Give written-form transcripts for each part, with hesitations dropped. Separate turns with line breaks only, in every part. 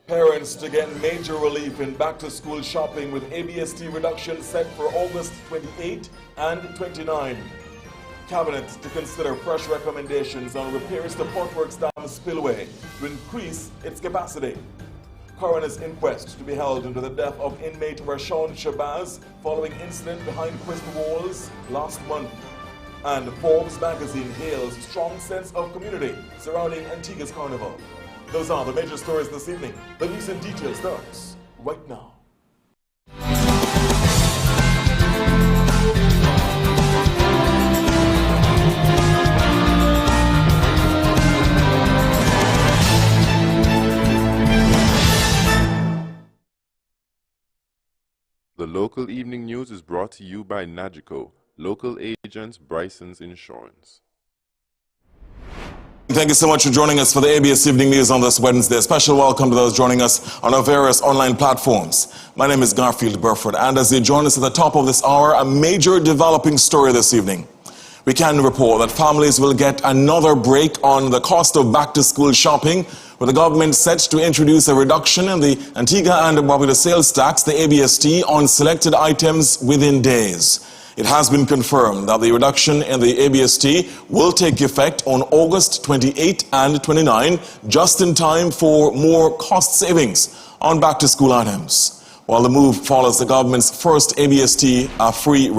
Parents to get major relief in back-to-school shopping with ABST reduction set for August 28 and 29. Cabinet to consider fresh recommendations on repairs to Portworx Dam spillway to increase its capacity. Coroner's inquest to be held into the death of inmate Rashawn Shabazz following incident behind prison walls last month. And Forbes magazine hails strong sense of community surrounding Antigua's Carnival. Those are the major stories this evening. The news in detail starts right now.
The local evening news is brought to you by Nagico, local agents Bryson's Insurance.
Thank you so much for joining us for the ABS Evening News on this Wednesday. A special welcome to those joining us on our various online platforms. My name is Garfield Burford, and as you join us at the top of this hour, a major developing story this evening. We can report that families will get another break on the cost of back-to-school shopping, with the government set to introduce a reduction in the Antigua and Barbuda sales tax, the ABST, on selected items within days. It has been confirmed that the reduction in the ABST will take effect on August 28 and 29, just in time for more cost savings on back-to-school items. While the move follows the government's first ABST free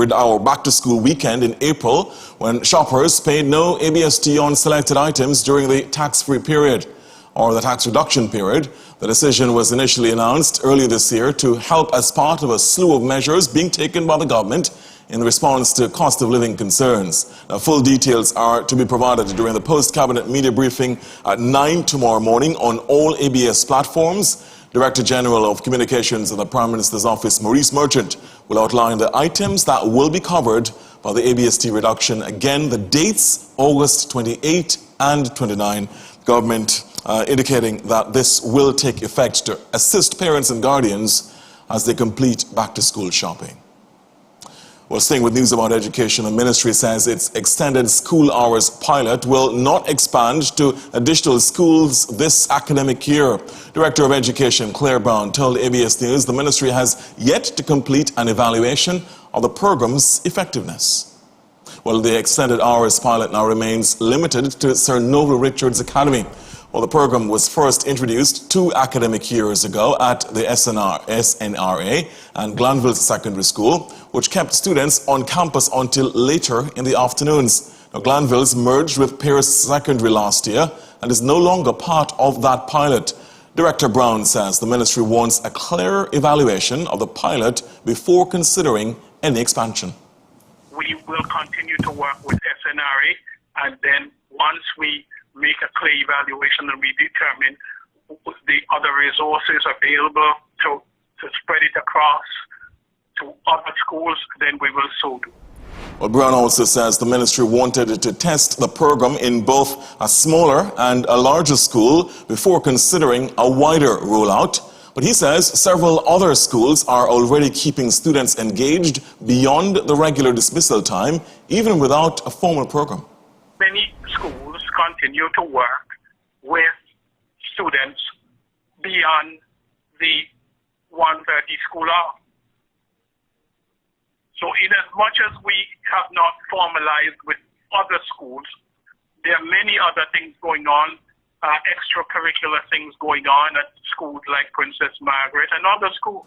back-to-school weekend in April, when shoppers paid no ABST on selected items during the tax-free period, or the tax reduction period. The decision was initially announced earlier this year to help as part of a slew of measures being taken by the government in response to cost of living concerns. Now, full details are to be provided during the post-cabinet media briefing at 9 tomorrow morning on all ABS platforms. Director General of Communications in the Prime Minister's Office, Maurice Merchant, will outline the items that will be covered by the ABST reduction. Again, the dates, August 28 and 29. Government indicating that this will take effect to assist parents and guardians as they complete back-to-school shopping. Well, staying with news about education, the ministry says its extended school hours pilot will not expand to additional schools this academic year. Director of Education Claire Brown told ABS News the ministry has yet to complete an evaluation of the program's effectiveness. Well, the extended hours pilot now remains limited to Sir Noble Richards Academy. Well, the program was first introduced 2 academic years ago at the SNRA and Glanville Secondary School, which kept students on campus until later in the afternoons. Now, Glanville's merged with Pierce Secondary last year and is no longer part of that pilot. Director Brown says the ministry wants a clear evaluation of the pilot before considering any expansion.
We will continue to work with SNRA, and then once we make a clear evaluation and we determine the other resources available to spread it across to other schools, then we will so do.
Well, Brown also says the ministry wanted to test the program in both a smaller and a larger school before considering a wider rollout. But he says several other schools are already keeping students engaged beyond the regular dismissal time, even without a formal program.
Many schools continue to work with students beyond the 1:30 school hour. So in as much as we have not formalized with other schools, there are many other things going on, extracurricular things going on at schools like Princess Margaret and other schools.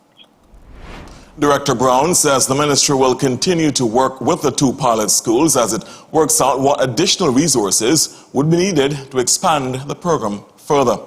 Director Brown says the ministry will continue to work with the 2 pilot schools as it works out what additional resources would be needed to expand the program further.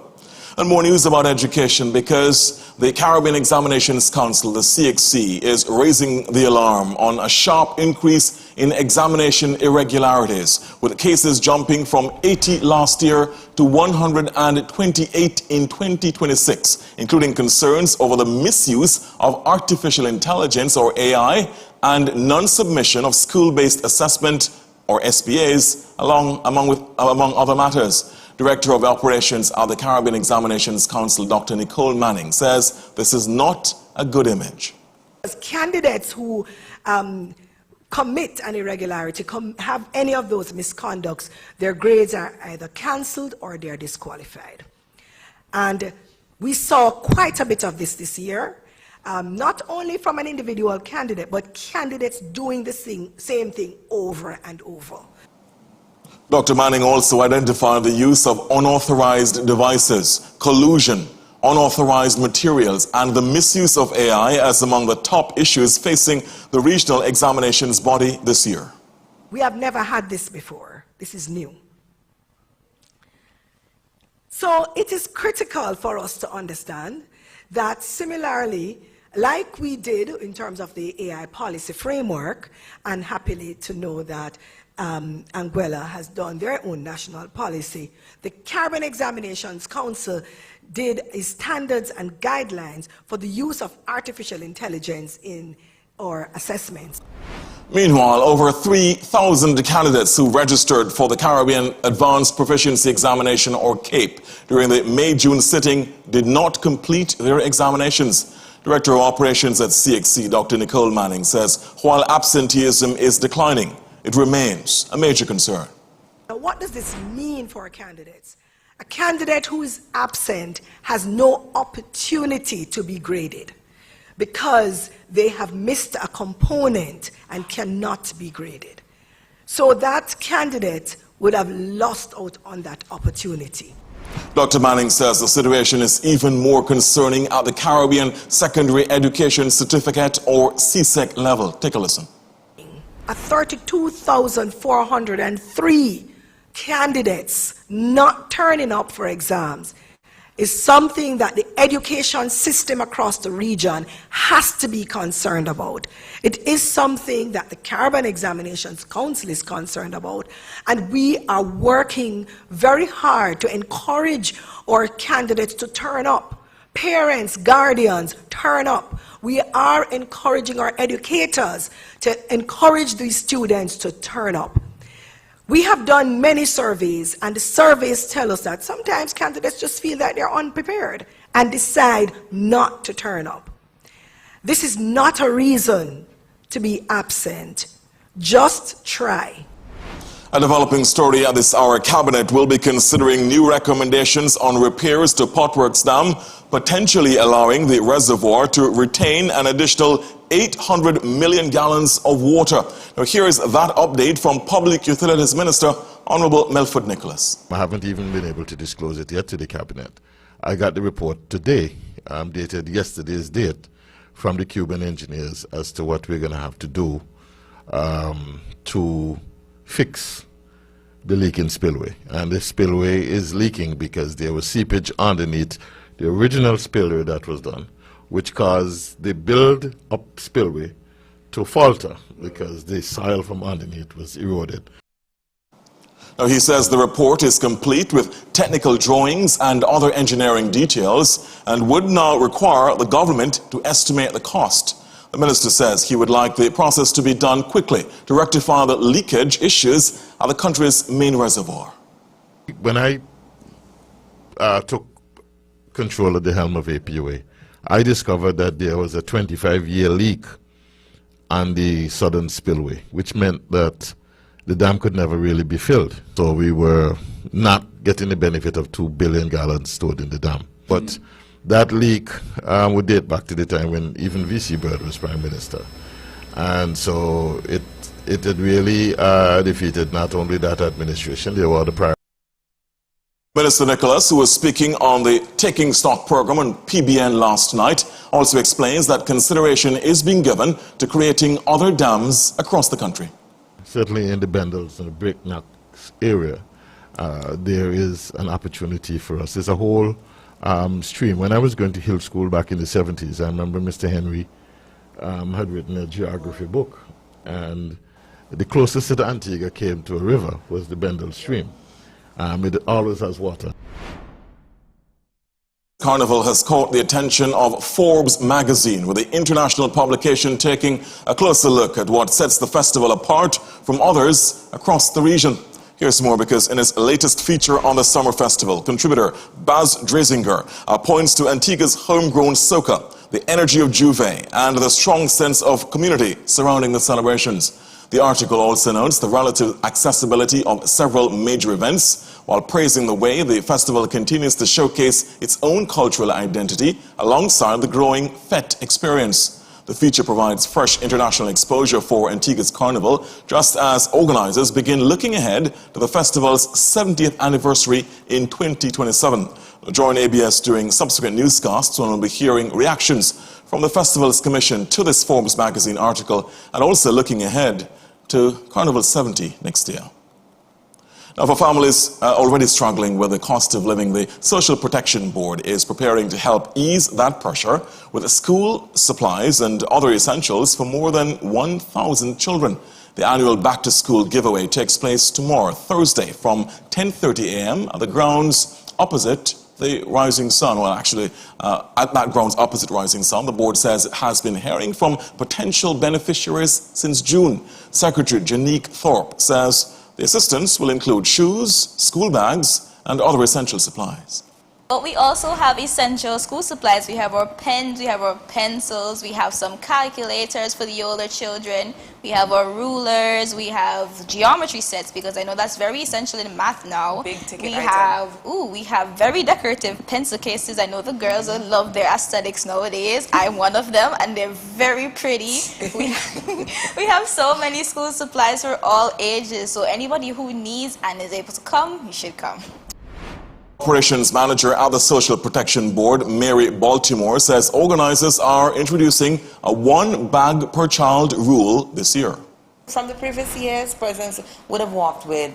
And more news about education, because the Caribbean Examinations Council, the CXC, is raising the alarm on a sharp increase in examination irregularities, with cases jumping from 80 last year to 128 in 2026, including concerns over the misuse of artificial intelligence, or AI, and non-submission of school-based assessment, or SBAs, among other matters. Director of Operations at the Caribbean Examinations Council, Dr. Nicole Manning, says this is not a good image.
As candidates who commit an irregularity, have any of those misconducts, their grades are either cancelled or they're disqualified. And We saw quite a bit of this year, not only from an individual candidate, but candidates doing the same thing over and over.
Dr. Manning also identified the use of unauthorized devices, collusion, unauthorized materials, and the misuse of AI as among the top issues facing the regional examinations body this year.
We have never had this before. This is new. So it is critical for us to understand that similarly, like we did in terms of the AI policy framework, and happily to know that Anguilla has done their own national policy, the Caribbean Examinations Council did standards and guidelines for the use of artificial intelligence in our assessments.
Meanwhile, over 3,000 candidates who registered for the Caribbean Advanced Proficiency Examination, or CAPE, during the May-June sitting did not complete their examinations. Director of Operations at CXC, Dr. Nicole Manning, says while absenteeism is declining, it remains a major concern.
Now, what does this mean for candidates? A candidate who is absent has no opportunity to be graded because they have missed a component and cannot be graded. So that candidate would have lost out on that opportunity.
Dr. Manning says the situation is even more concerning at the Caribbean Secondary Education Certificate, or CSEC level. Take a listen.
At 32,403 candidates not turning up for exams is something that the education system across the region has to be concerned about. It is something that the Caribbean Examinations Council is concerned about, and we are working very hard to encourage our candidates to turn up. Parents, guardians, turn up. We are encouraging our educators to encourage these students to turn up. We have done many surveys, and the surveys tell us that sometimes candidates just feel that they're unprepared and decide not to turn up. This is not a reason to be absent. Just try.
A developing story at this hour: Cabinet will be considering new recommendations on repairs to Potworks Dam, potentially allowing the reservoir to retain an additional 800 million gallons of water. Now here is that update from Public Utilities Minister, Honorable Melford Nicholas.
I haven't even been able to disclose it yet to the Cabinet. I got the report today, dated yesterday's date, from the Cuban engineers as to what we're going to have to do to fix the leaking spillway. And the spillway is leaking because there was seepage underneath the original spillway that was done, which caused the build-up spillway to falter because the soil from underneath was eroded.
Now, he says the report is complete with technical drawings and other engineering details and would now require the government to estimate the cost. The minister says he would like the process to be done quickly to rectify the leakage issues at the country's main reservoir.
When I took control of the helm of APUA, I discovered that there was a 25-year leak on the southern spillway, which meant that the dam could never really be filled. So we were not getting the benefit of 2 billion gallons stored in the dam. But that leak would date back to the time when even V.C. Bird was Prime Minister. And so it had really defeated not only that administration, there were the prior.
Minister Nicholas, who was speaking on the Taking Stock program on PBN last night, also explains that consideration is being given to creating other dams across the country.
Certainly in the Bendels and the Breakneck area, there is an opportunity for us. There's a whole stream. When I was going to Hill School back in the 70s, I remember Mr. Henry had written a geography book, and the closest that Antigua came to a river was the Bendel Stream. It always has water.
Carnival has caught the attention of Forbes magazine, with the international publication taking a closer look at what sets the festival apart from others across the region. Here's more, because in his latest feature on the summer festival, contributor Baz Dresinger points to Antigua's homegrown soca, the energy of Juve, and the strong sense of community surrounding the celebrations. The article also notes the relative accessibility of several major events, While praising the way the festival continues to showcase its own cultural identity alongside the growing Fete experience. The feature provides fresh international exposure for Antigua's Carnival, just as organizers begin looking ahead to the festival's 70th anniversary in 2027. Join ABS during subsequent newscasts when we'll be hearing reactions from the festival's commission to this Forbes magazine article, and also looking ahead to Carnival 70 next year. Now, for families already struggling with the cost of living, the Social Protection Board is preparing to help ease that pressure with school supplies and other essentials for more than 1,000 children. The annual back-to-school giveaway takes place tomorrow, Thursday, from 10:30 a.m. at the grounds opposite the Rising Sun. Well, actually, at that grounds opposite Rising Sun, the board says it has been hearing from potential beneficiaries since June. Secretary Janique Thorpe says the assistance will include shoes, school bags, and other essential supplies.
But we also have essential school supplies. We have our pens, we have our pencils, we have some calculators for the older children, we have our rulers, we have geometry sets, because I know that's very essential in math now.
Big ticket
we have very decorative pencil cases. I know the girls will love their aesthetics nowadays. I'm one of them, and they're very pretty. We have so many school supplies for all ages, so anybody who needs and is able to come, you should come.
Operations Manager at the Social Protection Board, Mary Baltimore, says organizers are introducing a one bag per child rule this year.
From the previous years, persons would have walked with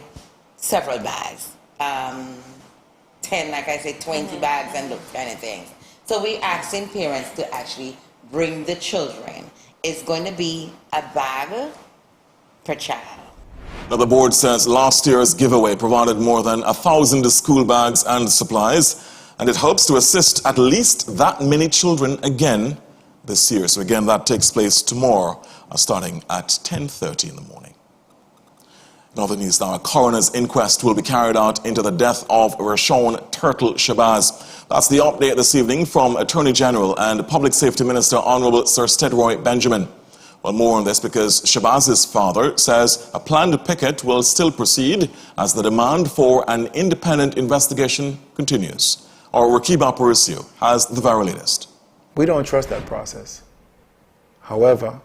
several bags. 10, like I said, 20 bags and those kind of things. So we're asking parents to actually bring the children. It's going to be a bag per child.
Now, the board says last year's giveaway provided more than 1,000 school bags and supplies, and it hopes to assist at least that many children again this year. So again, that takes place tomorrow, starting at 10:30 in the morning. In other news now, a coroner's inquest will be carried out into the death of Rashawn Turtle Shabazz. That's the update this evening from Attorney General and Public Safety Minister Honorable Sir Steadroy Benjamin. Well, more on this because Shabazz's father says a planned picket will still proceed as the demand for an independent investigation continues. Our Rakiba Parissio has the very latest.
We don't trust that process. However,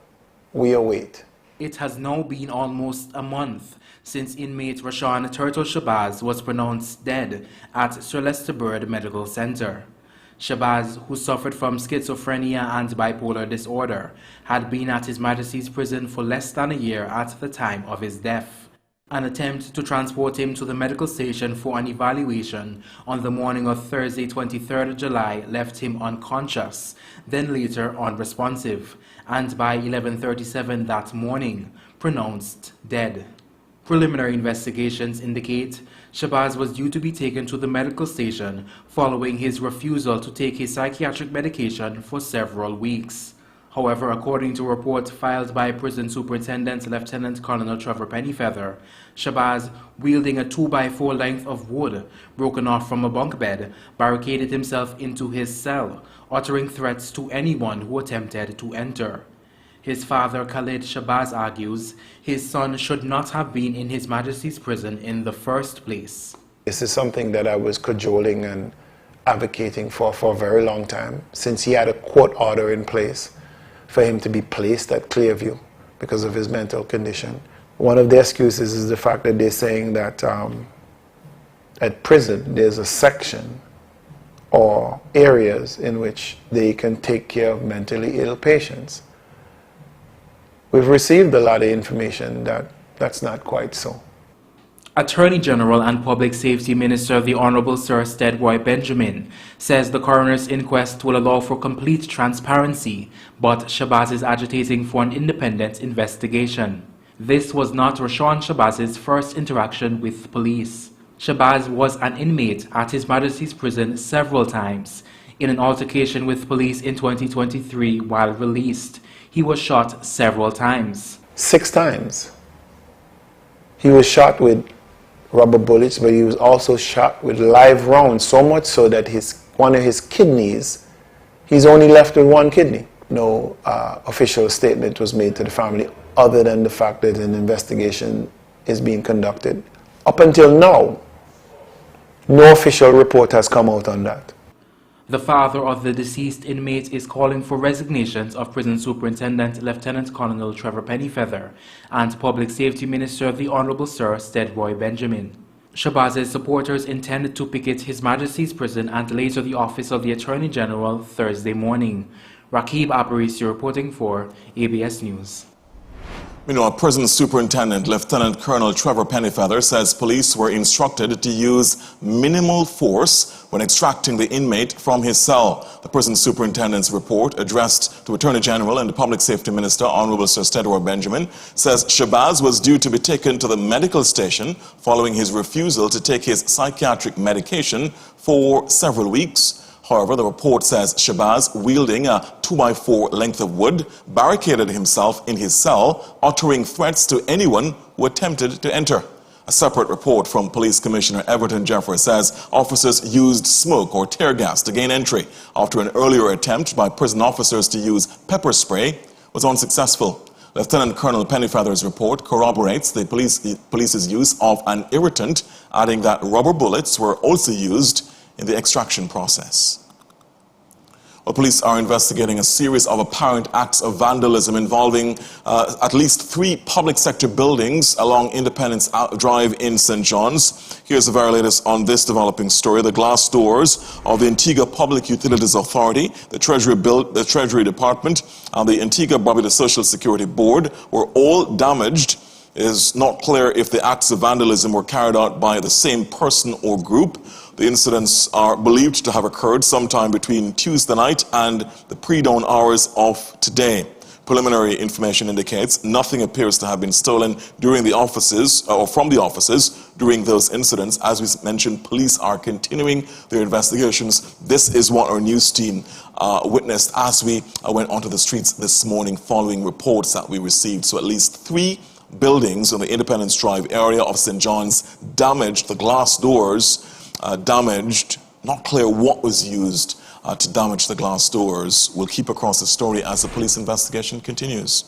we await.
It has now been almost a month since inmate Rashawn Turtle Shabazz was pronounced dead at Sir Lester Bird Medical Center. Shabazz, who suffered from schizophrenia and bipolar disorder, had been at His Majesty's prison for less than a year at the time of his death. An attempt to transport him to the medical station for an evaluation on the morning of Thursday, 23rd July, left him unconscious, then later unresponsive, and by 11:37 that morning, pronounced dead. Preliminary investigations indicate Shabazz was due to be taken to the medical station following his refusal to take his psychiatric medication for several weeks. However, according to a report filed by Prison Superintendent Lieutenant Colonel Trevor Pennyfeather, Shabazz, wielding a 2x4 length of wood broken off from a bunk bed, barricaded himself into his cell, uttering threats to anyone who attempted to enter. His father, Khalid Shabazz, argues his son should not have been in His Majesty's prison in the first place.
This is something that I was cajoling and advocating for a very long time, since he had a court order in place for him to be placed at Clearview because of his mental condition. One of the excuses is the fact that they're saying that at prison there's a section or areas in which they can take care of mentally ill patients. We've received a lot of information that that's not quite so.
Attorney General and Public Safety Minister the Honorable Sir Steadroy Benjamin says the coroner's inquest will allow for complete transparency, but Shabazz is agitating for an independent investigation. This was not Rashawn Shabazz's first interaction with police. Shabazz was an inmate at His Majesty's prison several times. In an altercation with police in 2023 while released, he was shot several times.
6 times. He was shot with rubber bullets, but he was also shot with live rounds, so much so that one of his kidneys, he's only left with one kidney. No official statement was made to the family other than the fact that an investigation is being conducted. Up until now, No official report has come out on that.
The father of the deceased inmate is calling for resignations of Prison Superintendent Lieutenant Colonel Trevor Pennyfeather and Public Safety Minister the Honourable Sir Steadroy Benjamin. Shabaz's supporters intended to picket His Majesty's Prison and later the office of the Attorney General Thursday morning. Rakib Aparisi reporting for ABS News.
Meanwhile, Prison Superintendent Lieutenant Colonel Trevor Pennyfeather says police were instructed to use minimal force when extracting the inmate from his cell. The prison superintendent's report, addressed to Attorney General and the Public Safety Minister, Honourable Sir Steadroy Benjamin, says Shabaz was due to be taken to the medical station following his refusal to take his psychiatric medication for several weeks. However, the report says Shabaz, wielding a 2x4 length of wood, barricaded himself in his cell, uttering threats to anyone who attempted to enter. A separate report from Police Commissioner Everton Jeffrey says officers used smoke or tear gas to gain entry after an earlier attempt by prison officers to use pepper spray was unsuccessful. Lieutenant Colonel Pennyfeather's report corroborates the police's use of an irritant, adding that rubber bullets were also used in the extraction process. Well, police are investigating a series of apparent acts of vandalism involving at least 3 public sector buildings along Independence Drive in St. John's. Here's the very latest on this developing story. The glass doors of the Antigua Public Utilities Authority, the Treasury Department, and the Antigua Barbuda Social Security Board were all damaged. It is not clear if the acts of vandalism were carried out by the same person or group. The incidents are believed to have occurred sometime between Tuesday night and the pre-dawn hours of today. Preliminary information indicates nothing appears to have been stolen during the offices or from the offices during those incidents. As we mentioned, police are continuing their investigations. This is what our news team witnessed as we went onto the streets this morning following reports that we received. So at least 3 buildings in the Independence Drive area of St. John's damaged, the glass doors damaged. Not clear what was used to damage the glass doors. We'll keep across the story as the police investigation continues.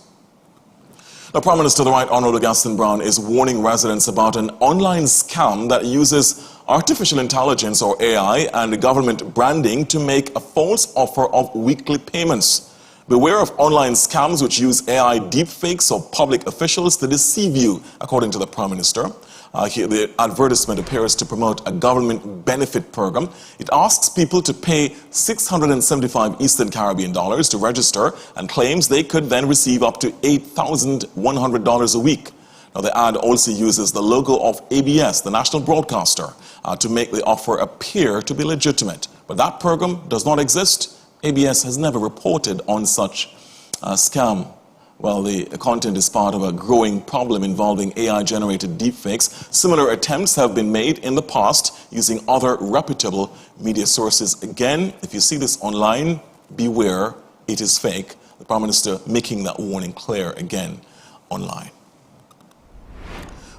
Now, Prime Minister the Right Honourable Gaston Brown is warning residents about an online scam that uses artificial intelligence or AI and government branding to make a false offer of weekly payments. Beware of online scams which use AI deepfakes of public officials to deceive you, according to the Prime Minister. The advertisement appears to promote a government benefit program. It asks people to pay $675 Eastern Caribbean dollars to register and claims they could then receive up to $8,100 a week. Now, the ad also uses the logo of ABS, the national broadcaster, to make the offer appear to be legitimate. But that program does not exist. ABS has never reported on such scam. Well, the content is part of a growing problem involving AI-generated deepfakes. Similar attempts have been made in the past using other reputable media sources. Again, if you see this online, beware, it is fake. The Prime Minister making that warning clear again online.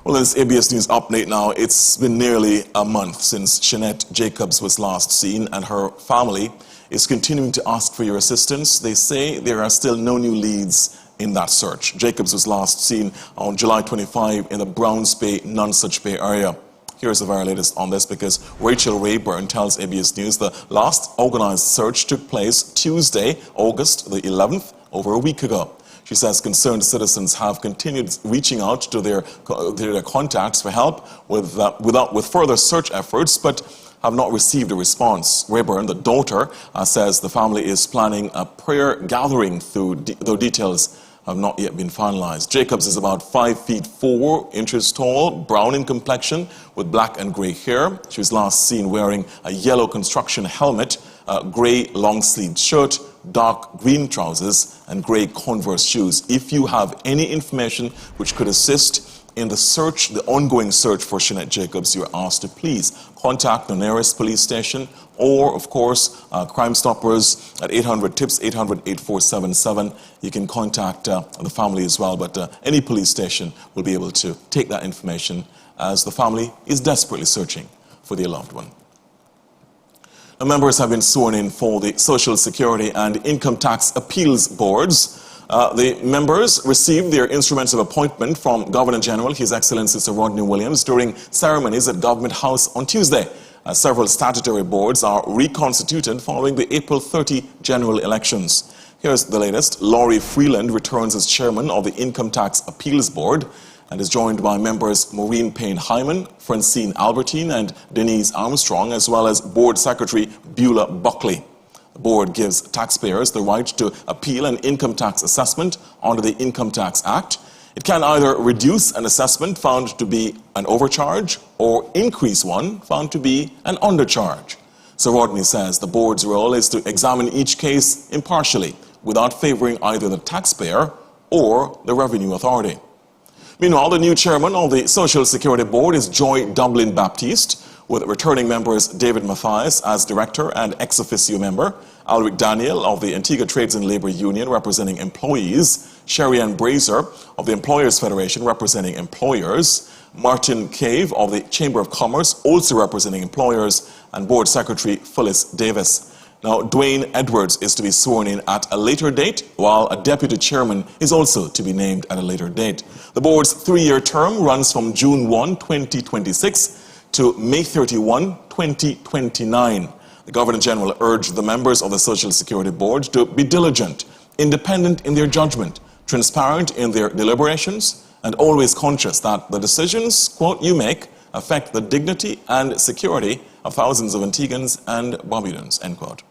Well, this ABS News update now. It's been nearly a month since Shanette Jacobs was last seen, and her family is continuing to ask for your assistance. They say there are still no new leads in that search. Jacobs was last seen on July 25 in the Browns Bay, Nonsuch Bay area. Here's the very latest on this because Rachel Rayburn tells ABS News the last organized search took place Tuesday, August the 11th, over a week ago. She says concerned citizens have continued reaching out to their contacts for help with further search efforts, but have not received a response. Rayburn, the daughter, says the family is planning a prayer gathering, though details have not yet been finalized. Jacobs is about 5 feet 4 inches tall, brown in complexion, with black and gray hair. She was last seen wearing a yellow construction helmet, a gray long-sleeved shirt, dark green trousers, and gray Converse shoes. If you have any information which could assist in the search, the ongoing search for Shanette Jacobs, you are asked to please contact the nearest police station or, of course, Crime Stoppers at 800-TIPS, 800-8477. You can contact the family as well, but any police station will be able to take that information as the family is desperately searching for their loved one. Now, members have been sworn in for the Social Security and Income Tax Appeals Boards. The members received their instruments of appointment from Governor General, His Excellency Sir Rodney Williams, during ceremonies at Government House on Tuesday. as several statutory boards are reconstituted following the April 30 general elections. Here's the latest. Laurie Freeland returns as chairman of the Income Tax Appeals Board and is joined by members Maureen Payne-Hyman, Francine Albertine, and Denise Armstrong, as well as Board Secretary Beulah Buckley. The board gives taxpayers the right to appeal an income tax assessment under the Income Tax Act. It can either reduce an assessment found to be an overcharge or increase one found to be an undercharge. Sir Rodney says the board's role is to examine each case impartially, without favoring either the taxpayer or the Revenue Authority. Meanwhile, the new chairman of the Social Security Board is Joy Dublin Baptiste, with returning members David Mathias as director and ex officio member, Alric Daniel of the Antigua Trades and Labor Union representing employees, Sherry Ann Brazier of the Employers Federation representing employers, Martin Cave of the Chamber of Commerce also representing employers, and Board Secretary Phyllis Davis. Now, Dwayne Edwards is to be sworn in at a later date, while a deputy chairman is also to be named at a later date. The board's 3-year term runs from June 1, 2026 to May 31, 2029. The Governor General urged the members of the Social Security Board to be diligent, independent in their judgment, transparent in their deliberations, and always conscious that the decisions, quote, you make affect the dignity and security of thousands of Antiguans and Barbudans, end quote.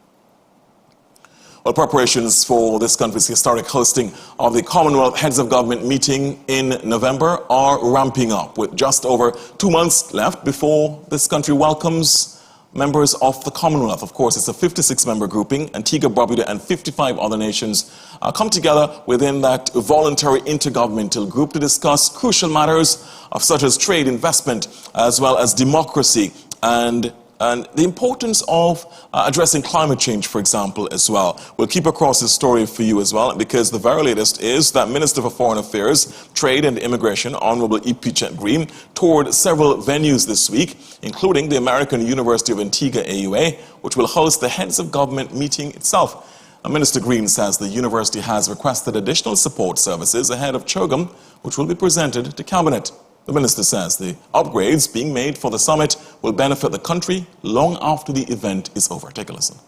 Well, preparations for this country's historic hosting of the Commonwealth Heads of Government meeting in November are ramping up, with just over 2 months left before this country welcomes members of the Commonwealth. Of course, it's a 56-member grouping. Antigua, Barbuda, and 55 other nations come together within that voluntary intergovernmental group to discuss crucial matters of such as trade, investment, as well as democracy, and the importance of addressing climate change, for example, as well. We'll keep across this story for you as well, because the very latest is that Minister for Foreign Affairs, Trade and Immigration, Honorable E.P. Chet-Green, toured several venues this week, including the American University of Antigua, AUA, which will host the Heads of Government meeting itself. Minister Green says the university has requested additional support services ahead of CHOGM, which will be presented to Cabinet. The minister says the upgrades being made for the summit will benefit the country long after the event is over. Take a listen.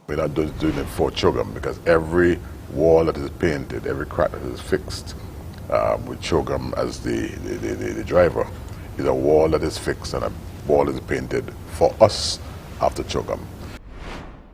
We're not doing it for CHOGM, because every wall that is painted, every crack that is fixed with CHOGM as the driver is a wall that is fixed and a wall that is painted for us after CHOGM.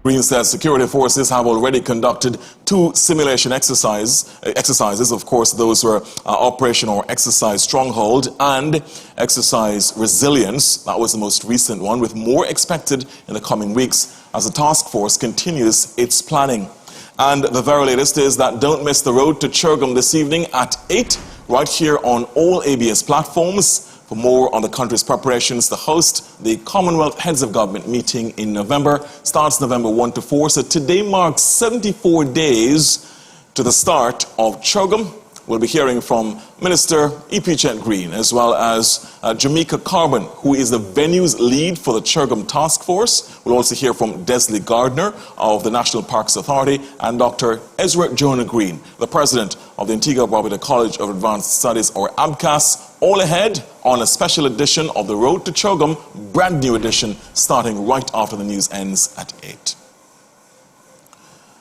Green says security forces have already conducted 2 simulation exercises. Of course, those were Operation or Exercise Stronghold and Exercise Resilience. That was the most recent one, with more expected in the coming weeks as the task force continues its planning. And the very latest is that don't miss the road to CHOGM this evening at 8, right here on all ABS platforms. For more on the country's preparations to host the Commonwealth Heads of Government meeting in November, starts November 1 to 4. So today marks 74 days to the start of CHOGM. We'll be hearing from Minister E.P. Chet-Green, as well as Jamaica Carbon, who is the venue's lead for the CHOGM task force. We'll also hear from Desley Gardner of the National Parks Authority, and Dr. Ezra Jonah Green, the president of the Antigua Barbuda College of Advanced Studies, or ABCAS, all ahead on a special edition of the Road to CHOGM, brand new edition, starting right after the news ends at 8.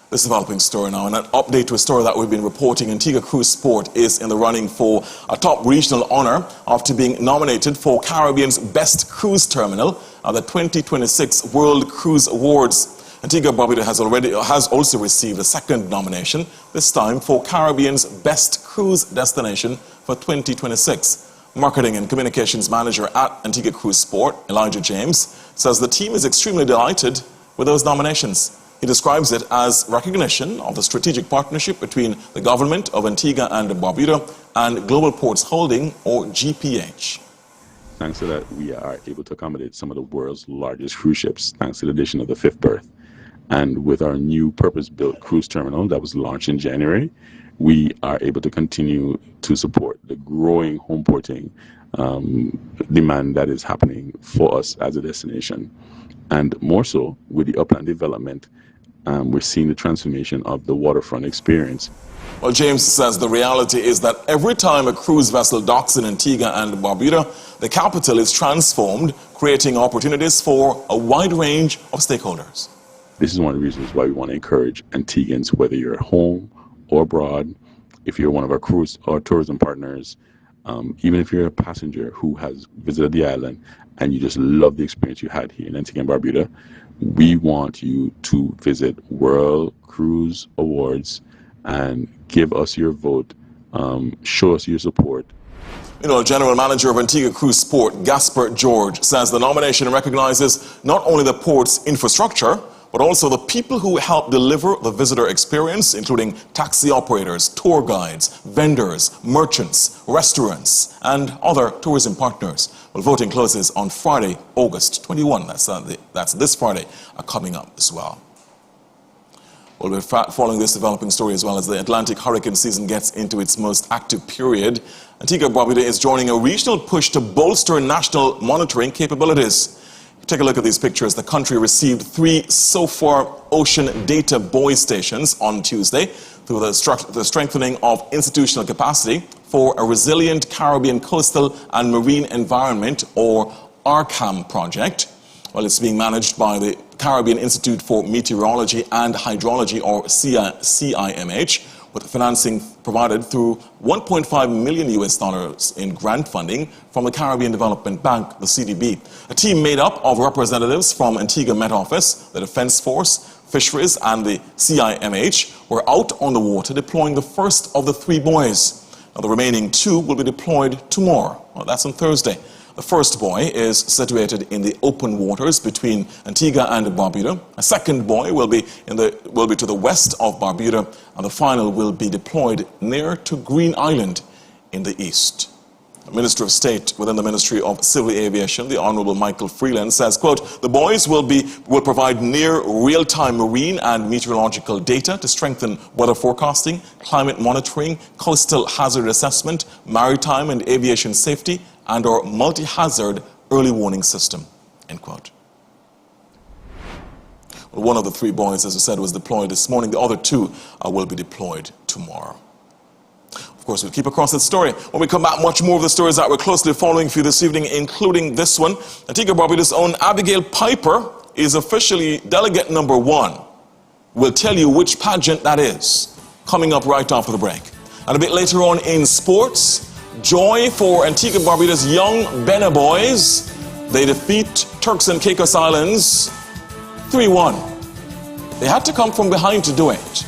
This developing story now, and an update to a story that we've been reporting. Antigua Cruise Sport is in the running for a top regional honor after being nominated for Caribbean's Best Cruise Terminal at the 2026 World Cruise Awards. Antigua Barbuda has also received a second nomination, this time for Caribbean's Best Cruise Destination for 2026. Marketing and Communications Manager at Antigua Cruise Sport, Elijah James, says the team is extremely delighted with those nominations. He describes it as recognition of the strategic partnership between the government of Antigua and Barbuda and Global Ports Holding, or GPH.
Thanks to that, we are able to accommodate some of the world's largest cruise ships, thanks to the addition of the 5th berth. And with our new purpose-built cruise terminal that was launched in January, we are able to continue to support the growing home porting demand that is happening for us as a destination. And more so with the upland development we're seeing the transformation of the waterfront experience.
Well, James says the reality is that every time a cruise vessel docks in Antigua and Barbuda, the capital is transformed, creating opportunities for a wide range of stakeholders.
This is one of the reasons why we want to encourage Antiguans, whether you're at home or abroad, if you're one of our cruise or tourism partners, even if you're a passenger who has visited the island and you just love the experience you had here in Antigua and Barbuda, we want you to visit World Cruise Awards and give us your vote, show us your support.
You know, General Manager of Antigua Cruise Port, Gaspar George, says the nomination recognizes not only the port's infrastructure, but also the people who help deliver the visitor experience, including taxi operators, tour guides, vendors, merchants, restaurants, and other tourism partners. Well, voting closes on Friday, August 21. That's this Friday, coming up as well. Well, we're following this developing story as well as the Atlantic hurricane season gets into its most active period. Antigua Barbuda is joining a regional push to bolster national monitoring capabilities. Take a look at these pictures. The country received 3 SOFAR ocean data buoy stations on Tuesday through the strengthening of institutional capacity for a resilient Caribbean coastal and marine environment, or ARCAM project. Well, it's being managed by the Caribbean Institute for Meteorology and Hydrology, or CIMH, with financing provided through $1.5 million in grant funding from the Caribbean Development Bank, the CDB. A team made up of representatives from Antigua Met Office, the Defense Force, Fisheries, and the CIMH were out on the water deploying the first of the 3 buoys. Now, the remaining 2 will be deployed tomorrow. Well, that's on Thursday. The first buoy is situated in the open waters between Antigua and Barbuda. A second buoy will be to the west of Barbuda, and the final will be deployed near to Green Island in the east. The Minister of State within the Ministry of Civil Aviation, the Honourable Michael Freeland, says, quote, the buoys will provide near real-time marine and meteorological data to strengthen weather forecasting, climate monitoring, coastal hazard assessment, maritime and aviation safety, and our multi-hazard early warning system, end quote. Well, one of the 3 buoys, as I said, was deployed this morning. The other 2 will be deployed tomorrow. Of course, we'll keep across that story. When we come back, much more of the stories that we're closely following for you this evening, including this one. Antigua Barbuda's own Abigail Piper is officially delegate number 1. We'll tell you which pageant that is, coming up right after the break. And a bit later on in sports, joy for Antigua Barbuda's young Bena boys. They defeat Turks and Caicos Islands 3-1. They had to come from behind to do it.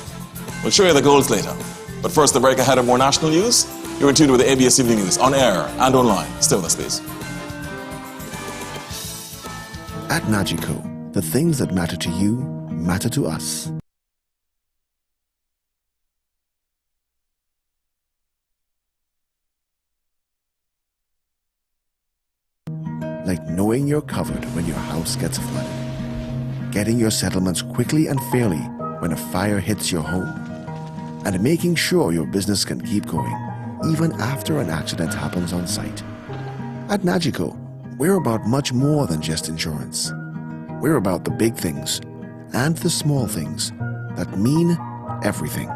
We'll show you the goals later. But first, the break ahead of more national news. You're in tune with the ABS Evening News on air and online. Stay with us, please.
At Nagico, the things that matter to you matter to us. Like knowing you're covered when your house gets flooded, getting your settlements quickly and fairly when a fire hits your home, and making sure your business can keep going even after an accident happens on site. At Nagico, we're about much more than just insurance. We're about the big things and the small things that mean everything.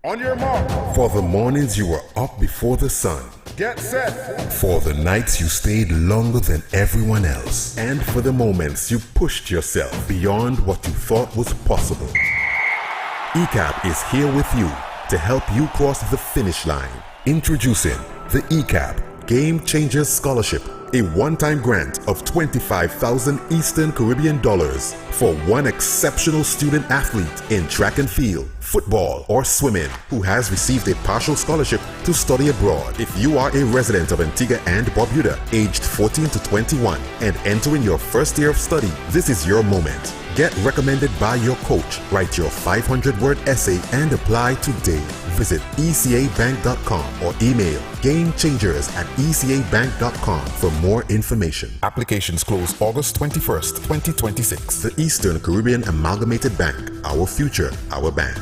On your mark. For the mornings you were up before the sun. Get set. For the nights you stayed longer than everyone else. And for the moments you pushed yourself beyond what you thought was possible. ECAP is here with you to help you cross the finish line. Introducing the ECAP Game Changers Scholarship, a one-time grant of 25,000 Eastern Caribbean dollars for one exceptional student athlete in track and field, football, or swimming who has received a partial scholarship to study abroad. If you are a resident of Antigua and Barbuda, aged 14 to 21, and entering your first year of study, this is your moment. Get recommended by your coach, write your 500-word essay, and apply today. Visit ecabank.com or email gamechangers@ecabank.com for more information. Applications close August 21st, 2026. The Eastern Caribbean Amalgamated Bank. Our future, our bank.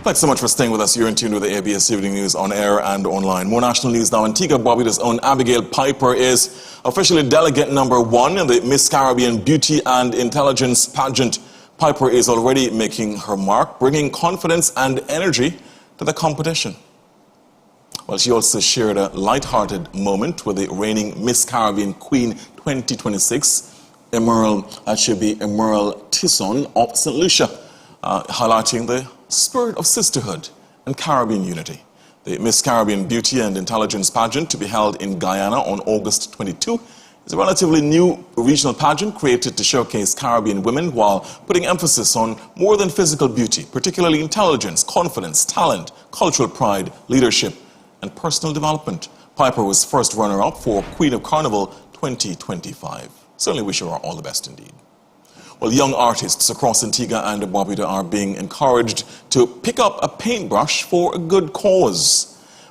Thanks so much for staying with us. You're in tune with the ABS Evening News on air and online. More national news now. Antigua Barbuda's own Abigail Piper is officially delegate number 1 in the Miss Caribbean Beauty and Intelligence pageant. Piper is already making her mark, bringing confidence and energy to the competition. Well, she also shared a light-hearted moment with the reigning Miss Caribbean Queen 2026, Emerald Tisson of St. Lucia, highlighting the spirit of sisterhood and Caribbean unity. The Miss Caribbean Beauty and Intelligence pageant, to be held in Guyana on August 22, is a relatively new regional pageant created to showcase Caribbean women while putting emphasis on more than physical beauty, particularly intelligence, confidence, talent, cultural pride, leadership, and personal development. Piper was first runner-up for Queen of Carnival 2025. Certainly wish her all the best indeed. Well, young artists across Antigua and Barbuda are being encouraged to pick up a paintbrush for a good cause.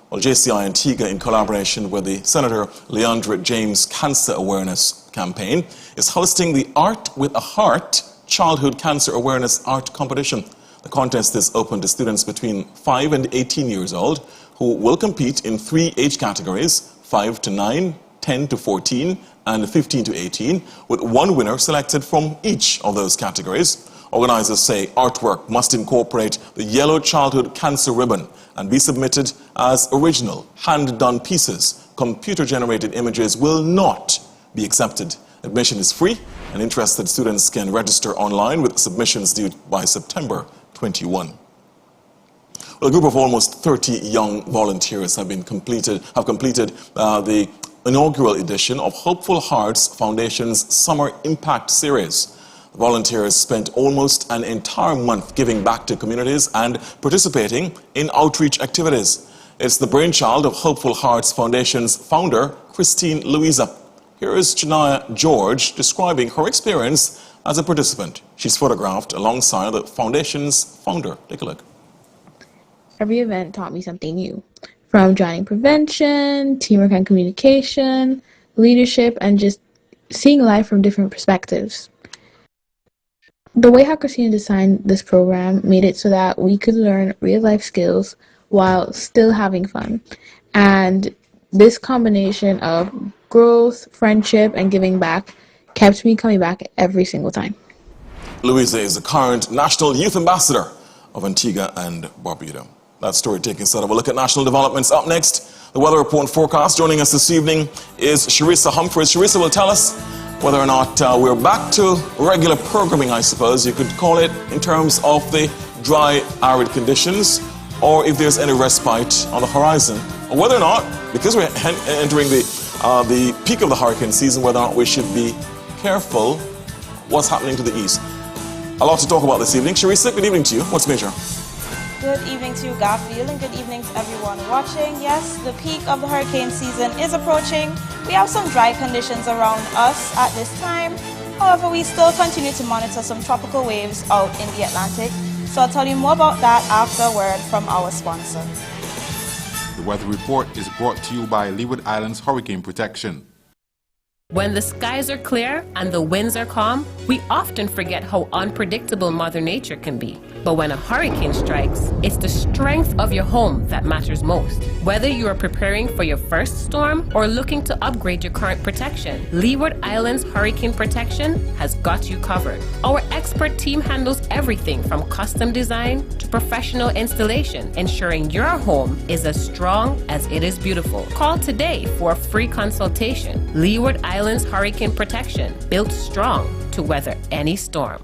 Well, JCI Antigua, in collaboration with the Senator Leandra James Cancer Awareness Campaign, is hosting the Art with a Heart Childhood Cancer Awareness Art Competition. The contest is open to students between 5 and 18 years old who will compete in 3 age categories, 5 to 9, 10 to 14, and 15 to 18, with one winner selected from each of those categories. Organizers say artwork must incorporate the Yellow Childhood Cancer Ribbon and be submitted as original, hand-done pieces. Computer-generated images will not be accepted. Admission is free, and interested students can register online with submissions due by September 21. Well, a group of almost 30 young volunteers have completed the inaugural edition of Hopeful Hearts Foundation's Summer Impact Series. The volunteers spent almost an entire month giving back to communities and participating in outreach activities. It's the brainchild of Hopeful Hearts Foundation's founder, Christine Louisa. Here is Janaya George describing her experience as a participant. She's photographed alongside the foundation's founder. Take a look.
Every event taught me something new. From joining prevention, teamwork and communication, leadership, and just seeing life from different perspectives. The way how Christina designed this program made it so that we could learn real-life skills while still having fun. And this combination of growth, friendship, and giving back kept me coming back every single time.
Louisa is the current National Youth Ambassador of Antigua and Barbuda. That story taking us out of a look at national developments. Up next, the weather report and forecast. Joining us this evening is Sharissa Humphreys. Sharissa will tell us whether or not we're back to regular programming, I suppose you could call it, in terms of the dry, arid conditions, or if there's any respite on the horizon, or whether or not, because we're entering the peak of the hurricane season, whether or not we should be careful what's happening to the east. A lot to talk about this evening. Charissa, good evening to you. What's major?
Good evening to you, Garfield, and good evening to everyone watching. Yes, the peak of the hurricane season is approaching. We have some dry conditions around us at this time. However, we still continue to monitor some tropical waves out in the Atlantic. So I'll tell you more about that after a word from our sponsor.
The weather report is brought to you by Leeward Islands Hurricane Protection.
When the skies are clear and the winds are calm, we often forget how unpredictable Mother Nature can be. But when a hurricane strikes, it's the strength of your home that matters most. Whether you are preparing for your first storm or looking to upgrade your current protection, Leeward Islands Hurricane Protection has got you covered. Our expert team handles everything from custom design to professional installation, ensuring your home is as strong as it is beautiful. Call today for a free consultation. Leeward Islands Hurricane Protection, built strong to weather any storm.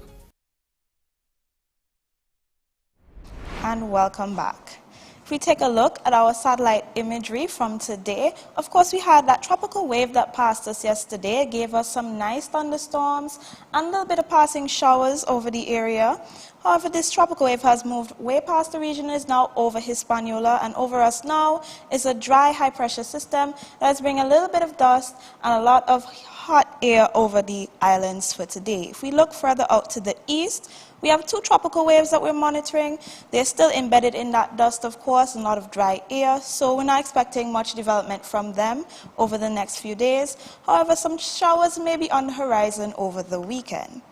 And welcome back. If we take a look at our satellite imagery from today, of course we had that tropical wave that passed us yesterday. It gave us some nice thunderstorms and a little bit of passing showers over the area. However, this tropical wave has moved way past the region and is now over Hispaniola, and over us now is a dry high pressure system that's bringing a little bit of dust and a lot of hot air over the islands for today. If we look further out to the east, we have two tropical waves that we're monitoring. They're still embedded in that dust, of course, and a lot of dry air, so we're not expecting much development from them over the next few days. However, some showers may be on the horizon over the weekend.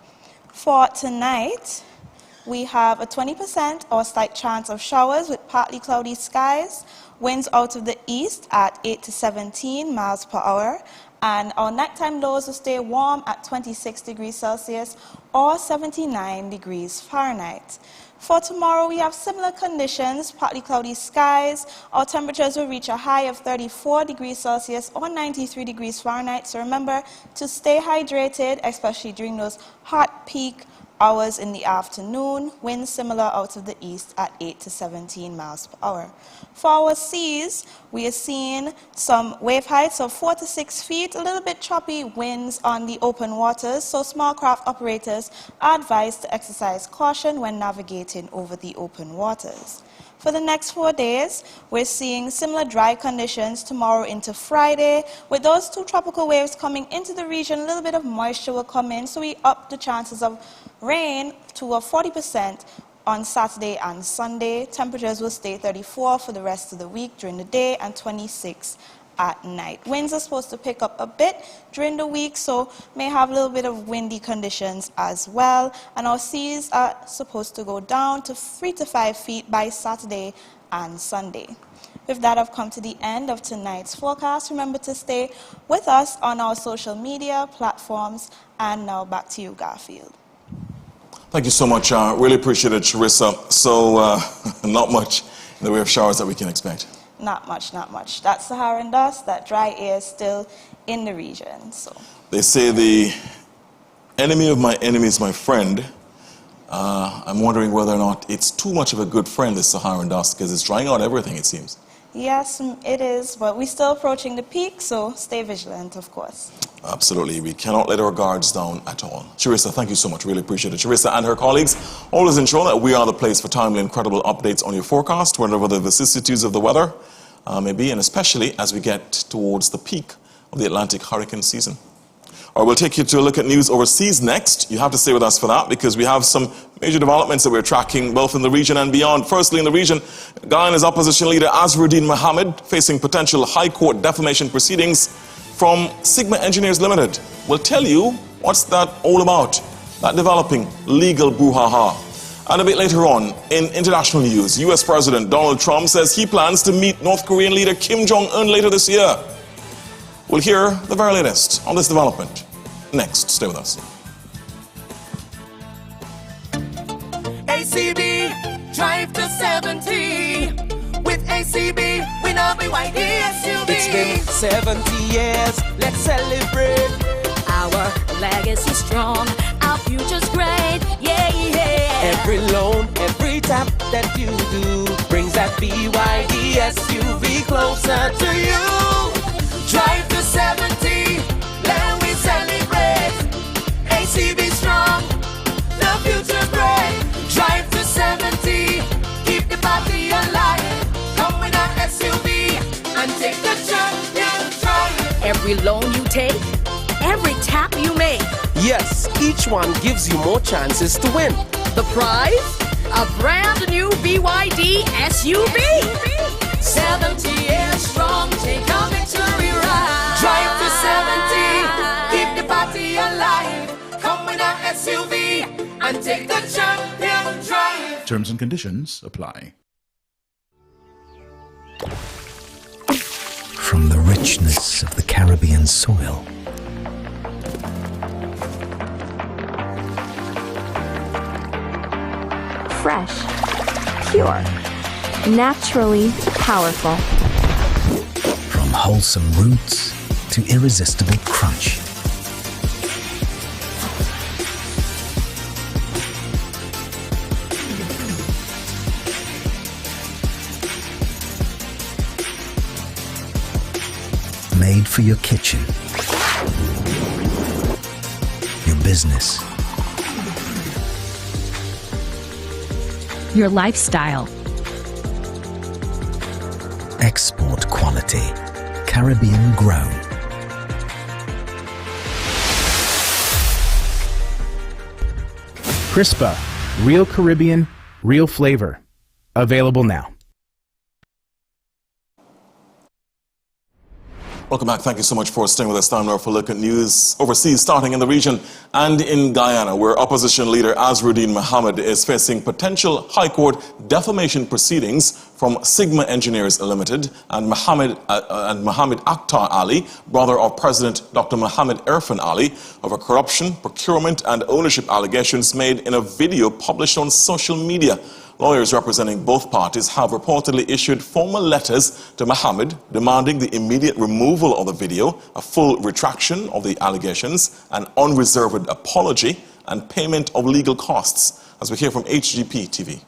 For tonight, we have a 20% or slight chance of showers with partly cloudy skies, winds out of the east at 8 to 17 miles per hour, and our nighttime lows will stay warm at 26 degrees Celsius or 79 degrees Fahrenheit. For tomorrow, we have similar conditions, partly cloudy skies. Our temperatures will reach a high of 34 degrees Celsius or 93 degrees Fahrenheit. So remember to stay hydrated, especially during those hot peak hours in the afternoon. Winds similar out of the east at 8 to 17 miles per hour. For our seas, we are seeing some wave heights of 4 to 6 feet, a little bit choppy winds on the open waters, so small craft operators are advised to exercise caution when navigating over the open waters. For the next 4 days, we're seeing similar dry conditions tomorrow into Friday. With those two tropical waves coming into the region, a little bit of moisture will come in, so we up the chances of rain to a 40% on Saturday and Sunday. Temperatures will stay 34 for the rest of the week during the day and 26 at night. Winds are supposed to pick up a bit during the week, so may have a little bit of windy conditions as well. And our seas are supposed to go down to 3 to 5 feet by Saturday and Sunday. With that, I've come to the end of tonight's forecast. Remember to stay with us on our social media platforms. And now back to you, Garfield.
Thank you so much. Really appreciate it, Charissa. So, not much in the way of showers that we can expect.
Not much, not much. That Saharan dust, that dry air is still in the region. So
they say the enemy of my enemy is my friend. I'm wondering whether or not it's too much of a good friend, this Saharan dust, because it's drying out everything, it seems.
yes, it is, but we're still approaching the peak, so stay vigilant, of course.
Absolutely. We cannot let our guards down at all. Charissa, thank you so much. Really appreciate it. Charissa and her colleagues always ensure that we are the place for timely and credible updates on your forecast, whatever the vicissitudes of the weather may be, and especially as we get towards the peak of the Atlantic hurricane season. All right, we'll take you to a look at news overseas next. You have to stay with us for that because we have some major developments that we're tracking both in the region and beyond. Firstly, in the region, Guyana's opposition leader Azruddin Mohammed facing potential high court defamation proceedings from Sigma Engineers Limited. We'll tell you what's that all about, that developing legal brouhaha. And a bit later on, in international news, US President Donald Trump says he plans to meet North Korean leader Kim Jong-un later this year. We'll hear the very latest on this development next. Stay with us.
ACB, drive to 70. With ACB, we know BYD SUV.
It's been 70 years, let's celebrate.
Our legacy strong, our future's great, yeah, yeah.
Every loan, every tap that you do brings that BYD SUV closer to you.
Drive to 70, let we celebrate. ACB strong.
every loan you take, every tap you make.
Yes, each one gives you more chances to win.
The prize? A brand new BYD SUV. 70 years strong, take a victory ride.
Drive to 70, keep the party alive. Come in a SUV and take the champion drive.
Terms and conditions apply.
From the richness of the Caribbean soil,
fresh, pure, naturally powerful.
from wholesome roots to irresistible crunch. Made for your kitchen, your business,
Your lifestyle.
export quality, Caribbean grown.
Crispa, real Caribbean, real flavor. Available now.
Welcome back. Thank you so much for staying with us. Time now for a look at news overseas, starting in the region and in Guyana, where opposition leader Azruddin Mohammed is facing potential High Court defamation proceedings from Sigma Engineers Limited and Mohammed Akhtar Ali, brother of President Dr. Mohammed Irfan Ali, over corruption, procurement and ownership allegations made in a video published on social media. Lawyers representing both parties have reportedly issued formal letters to Mohammed demanding the immediate removal of the video, a full retraction of the allegations, an unreserved apology, and payment of legal costs. As we hear from HGP TV.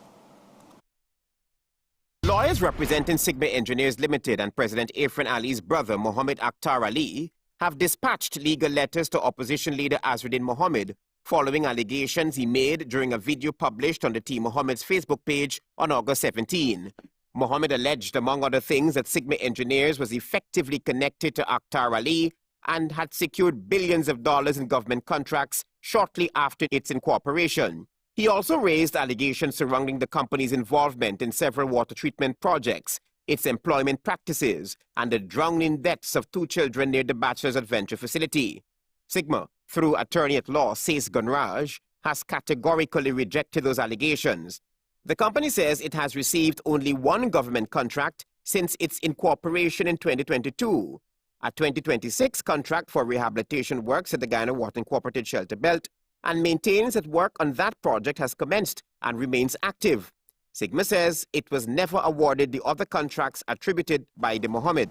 Lawyers representing Sigma Engineers Limited and President Irfan Ali's brother Mohammed Akhtar Ali have dispatched legal letters to opposition leader Azruddin Mohammed following allegations he made during a video published on the T. Mohammed's Facebook page on August 17. Mohammed alleged, among other things, that Sigma Engineers was effectively connected to Akhtar Ali and had secured billions of dollars in government contracts shortly after its incorporation. He also raised allegations surrounding the company's involvement in several water treatment projects, its employment practices, and the drowning deaths of 2 children near the Bachelor's Adventure facility. Sigma, through attorney-at-law Sais Gunraj, has categorically rejected those allegations. The company says it has received only 1 government contract since its incorporation in 2022, a 2026 contract for rehabilitation works at the Guyana Water Incorporated Shelter Belt, and maintains that work on that project has commenced and remains active. Sigma says it was never awarded the other contracts attributed by the Mohammed.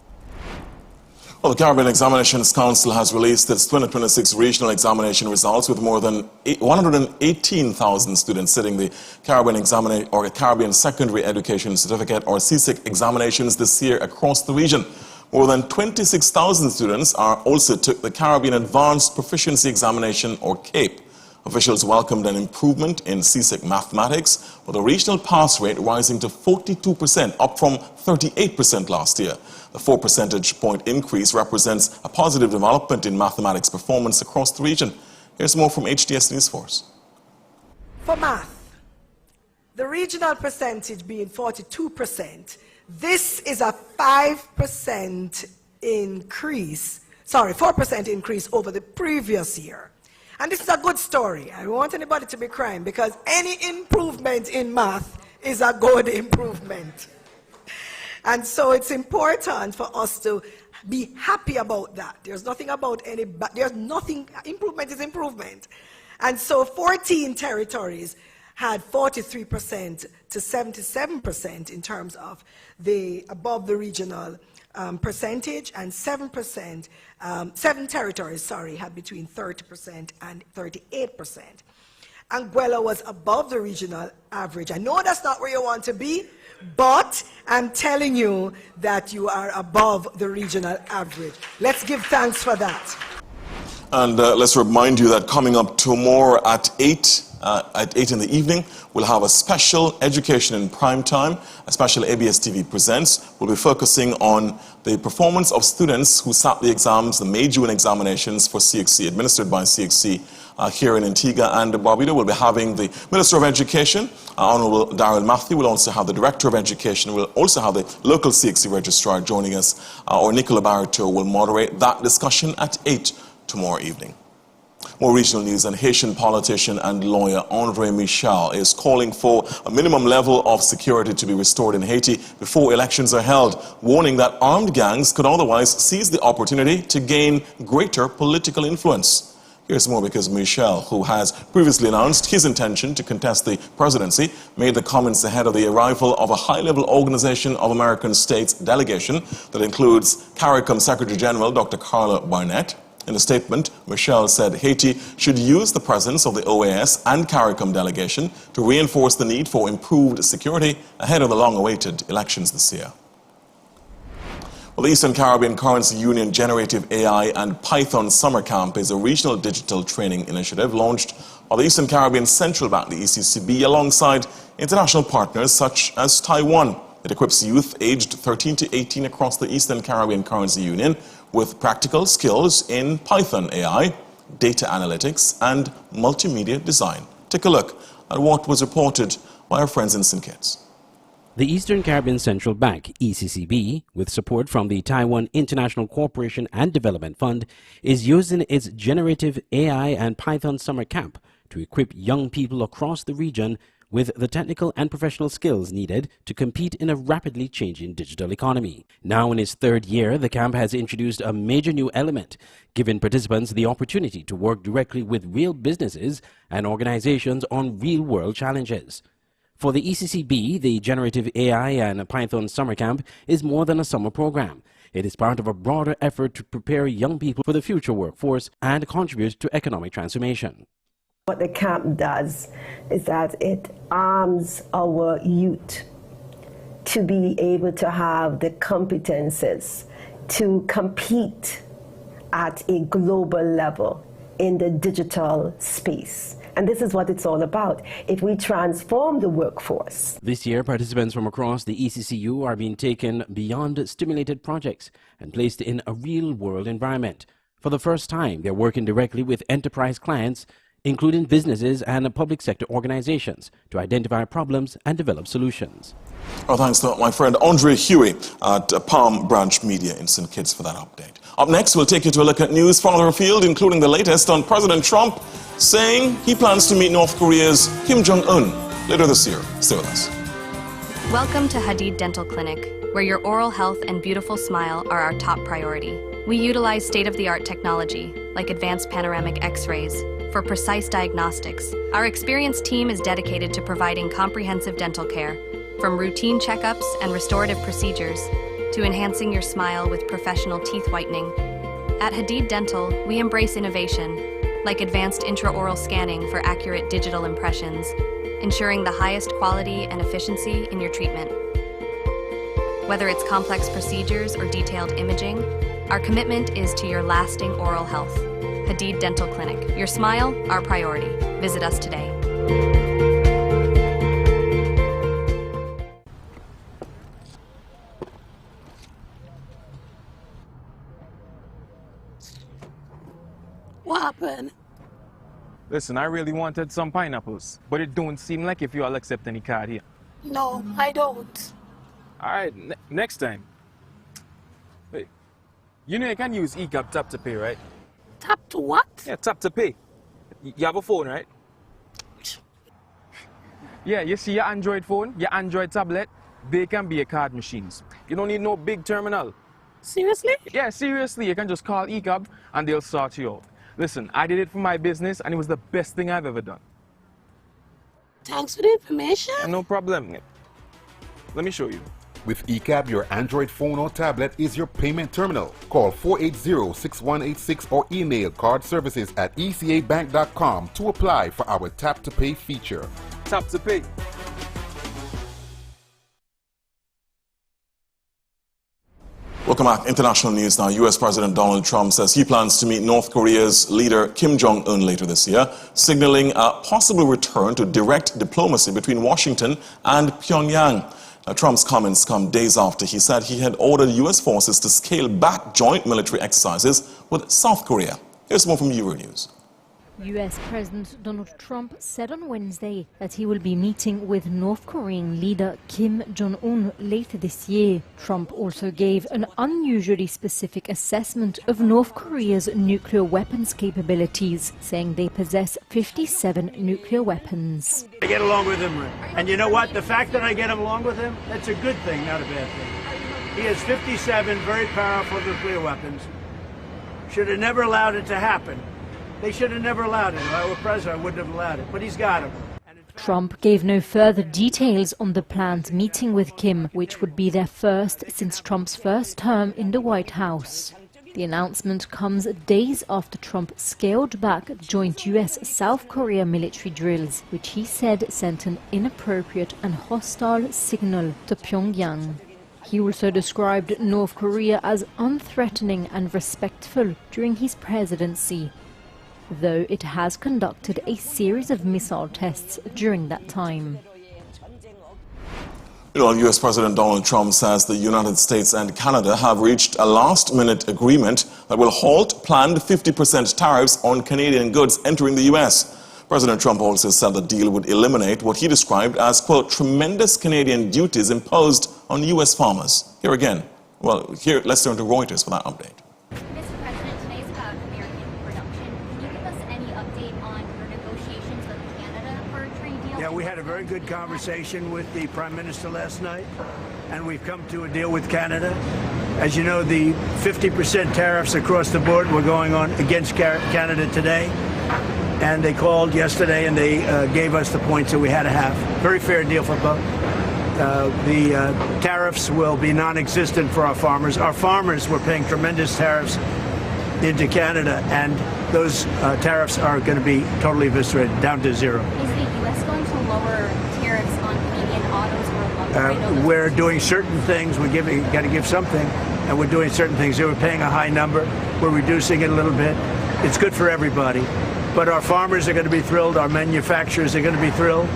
Well, the Caribbean Examinations Council has released its 2026 regional examination results with more than 118,000 students sitting the Caribbean Secondary Education Certificate or CSEC examinations this year across the region. More than 26,000 students also took the Caribbean Advanced Proficiency Examination or CAPE. Officials welcomed an improvement in CSEC mathematics, with the regional pass rate rising to 42%, up from 38% last year. The 4 percentage point increase represents a positive development in mathematics performance across the region. Here's more from HDS News Force.
For math, the regional percentage being 42%, this is a 5% increase, 4% increase over the previous year. And this is a good story. I don't want anybody to be crying because any improvement in math is a good improvement. And so it's important for us to be happy about that. There's nothing about improvement is improvement. And so 14 territories had 43% to 77% in terms of the above the regional percentage, and 7 territories, had between 30% and 38%. Anguilla was above the regional average. I know that's not where you want to be, but I'm telling you that you are above the regional average. Let's give thanks for that.
And let's remind you that coming up tomorrow at 8 in the evening, we'll have a special Education in Prime Time. A special ABS TV presents. We'll be focusing on the performance of students who sat the exams, the May June examinations for CXC, administered by CXC here in Antigua and Barbuda. We'll be having the Minister of Education, Honorable Daryl Matthew. We'll also have the Director of Education. We'll also have the local CXC Registrar joining us, or Nicola Barreto will moderate that discussion at 8 tomorrow evening. More regional news, and Haitian politician and lawyer André Michel is calling for a minimum level of security to be restored in Haiti before elections are held, warning that armed gangs could otherwise seize the opportunity to gain greater political influence. Here's more because Michel, who has previously announced his intention to contest the presidency, made the comments ahead of the arrival of a high-level Organization of American States delegation that includes CARICOM Secretary General Dr. Carla Barnett. In a statement, Michel said Haiti should use the presence of the OAS and CARICOM delegation to reinforce the need for improved security ahead of the long-awaited elections this year. Well, the Eastern Caribbean Currency Union Generative AI and Python Summer Camp is a regional digital training initiative launched by the Eastern Caribbean Central Bank, the ECCB, alongside international partners such as Taiwan. It equips youth aged 13 to 18 across the Eastern Caribbean Currency Union with practical skills in Python AI, data analytics, and multimedia design. Take a look at what was reported by our friends in St. Kitts.
The Eastern Caribbean Central Bank, ECCB, with support from the Taiwan International Cooperation and Development Fund, is using its Generative AI and Python Summer Camp to equip young people across the region with the technical and professional skills needed to compete in a rapidly changing digital economy. Now in its third year, the camp has introduced a major new element, giving participants the opportunity to work directly with real businesses and organizations on real-world challenges. For the ECCB, the Generative AI and Python Summer Camp is more than a summer program. It is part of a broader effort to prepare young people for the future workforce and contribute to economic transformation.
What the camp does is that it arms our youth to be able to have the competences to compete at a global level in the digital space. And this is what it's all about. If we transform the workforce.
This year, participants from across the ECCU are being taken beyond stimulated projects and placed in a real-world environment. For the first time, they're working directly with enterprise clients, including businesses and public sector organizations, to identify problems and develop solutions.
Well, thanks to my friend Andre Huey at Palm Branch Media in St. Kitts for that update. Up next, we'll take you to a look at news farther afield, including the latest on President Trump saying he plans to meet North Korea's Kim Jong-un later this year. Stay with us.
Welcome to Hadid Dental Clinic, where your oral health and beautiful smile are our top priority. We utilize state-of-the-art technology, like advanced panoramic X-rays, for precise diagnostics. Our experienced team is dedicated to providing comprehensive dental care, from routine checkups and restorative procedures to enhancing your smile with professional teeth whitening. At Hadid Dental, we embrace innovation, like advanced intraoral scanning for accurate digital impressions, ensuring the highest quality and efficiency in your treatment. Whether it's complex procedures or detailed imaging, our commitment is to your lasting oral health. Hadid Dental Clinic. Your smile, our priority. Visit us today.
What happened?
Listen, I really wanted some pineapples, but it don't seem like if you all accept any card here.
No, I don't.
All right, next time. Wait, you know you can use ECAP Tap to Pay, right?
Tap to what?
Yeah, Tap to Pay. You have a phone, right? Yeah, you see your Android phone, your Android tablet, they can be your card machines. You don't need no big terminal.
Seriously?
Yeah, seriously. You can just call ECAP and they'll sort you out. Listen, I did it for my business and it was the best thing I've ever done.
Thanks for the information.
Yeah, no problem. Let me show you.
With ECAP, your Android phone or tablet is your payment terminal. Call 480-6186 or email cardservices@ecabank.com to apply for our Tap to Pay feature.
Tap to Pay.
Welcome back. International news now. U.S. President Donald Trump says he plans to meet North Korea's leader Kim Jong-un later this year, signaling a possible return to direct diplomacy between Washington and Pyongyang. Now, Trump's comments come days after he said he had ordered U.S. forces to scale back joint military exercises with South Korea. Here's more from Euronews.
U.S. President Donald Trump said on Wednesday that he will be meeting with North Korean leader Kim Jong-un later this year. Trump also gave an unusually specific assessment of North Korea's nuclear weapons capabilities, saying they possess 57 nuclear weapons.
I get along with him, and you know what? The fact that I get along with him, that's a good thing, not a bad thing. He has 57 very powerful nuclear weapons. Should have never allowed it to happen. They should have never allowed it. If I were president, I wouldn't have allowed it. But he's got them.
Trump gave no further details on the planned meeting with Kim, which would be their first since Trump's first term in the White House. The announcement comes days after Trump scaled back joint U.S.-South Korea military drills, which he said sent an inappropriate and hostile signal to Pyongyang. He also described North Korea as unthreatening and respectful during his presidency, though it has conducted a series of missile tests during that time.
U.S. President Donald Trump says the United States and Canada have reached a last-minute agreement that will halt planned 50% tariffs on Canadian goods entering the U.S. President Trump also said the deal would eliminate what he described as, quote, tremendous Canadian duties imposed on U.S. farmers. Here again, let's turn to Reuters for that update.
Yeah, we had a very good conversation with the Prime Minister last night, and we've come to a deal with Canada. As you know, the 50% tariffs across the board were going on against Canada today, and they called yesterday and they gave us the points that we had to have. Very fair deal for both. The tariffs will be non-existent for our farmers. Our farmers were paying tremendous tariffs into Canada, and those tariffs are going to be totally eviscerated, down to zero.
Is the U.S. going to lower tariffs on Canadian autos or
we're doing certain things. Got to give something, and we're doing certain things. They were paying a high number. We're reducing it a little bit. It's good for everybody. But our farmers are going to be thrilled. Our manufacturers are going to be thrilled.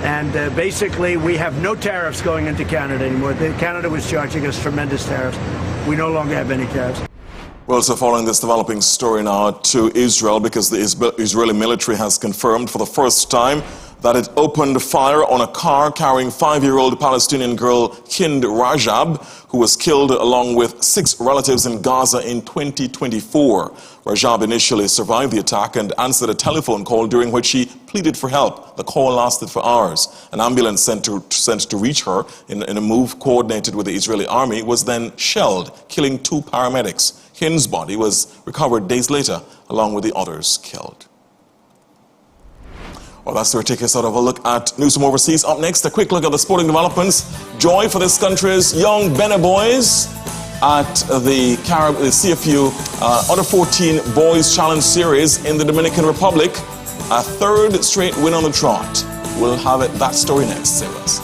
And basically, we have no tariffs going into Canada anymore. Canada was charging us tremendous tariffs. We no longer have any tariffs.
We're also following this developing story now to Israel, because the Israeli military has confirmed for the first time that it opened fire on a car carrying 5-year-old Palestinian girl Hind Rajab, who was killed along with 6 relatives in Gaza in 2024. Rajab initially survived the attack and answered a telephone call during which she pleaded for help. The call lasted for hours. An ambulance sent to reach her in a move coordinated with the Israeli army was then shelled, killing 2 paramedics. Hind's body was recovered days later, along with the others killed. Well, that's where take us out of a look at news from overseas. Up next, a quick look at the sporting developments. Joy for this country's young Benin boys at the CFU Under 14 Boys Challenge Series in the Dominican Republic. A 3rd straight win on the trot. We'll have that story next. Stay with us.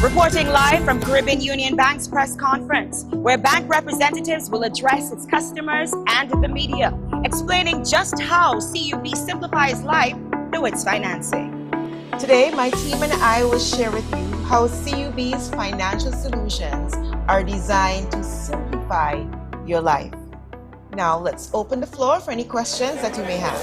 Reporting live from Caribbean Union Bank's press conference, where bank representatives will address its customers and the media, explaining just how CUB simplifies life through its financing.
Today, my team and I will share with you how CUB's financial solutions are designed to simplify your life. Now, let's open the floor for any questions that you may have.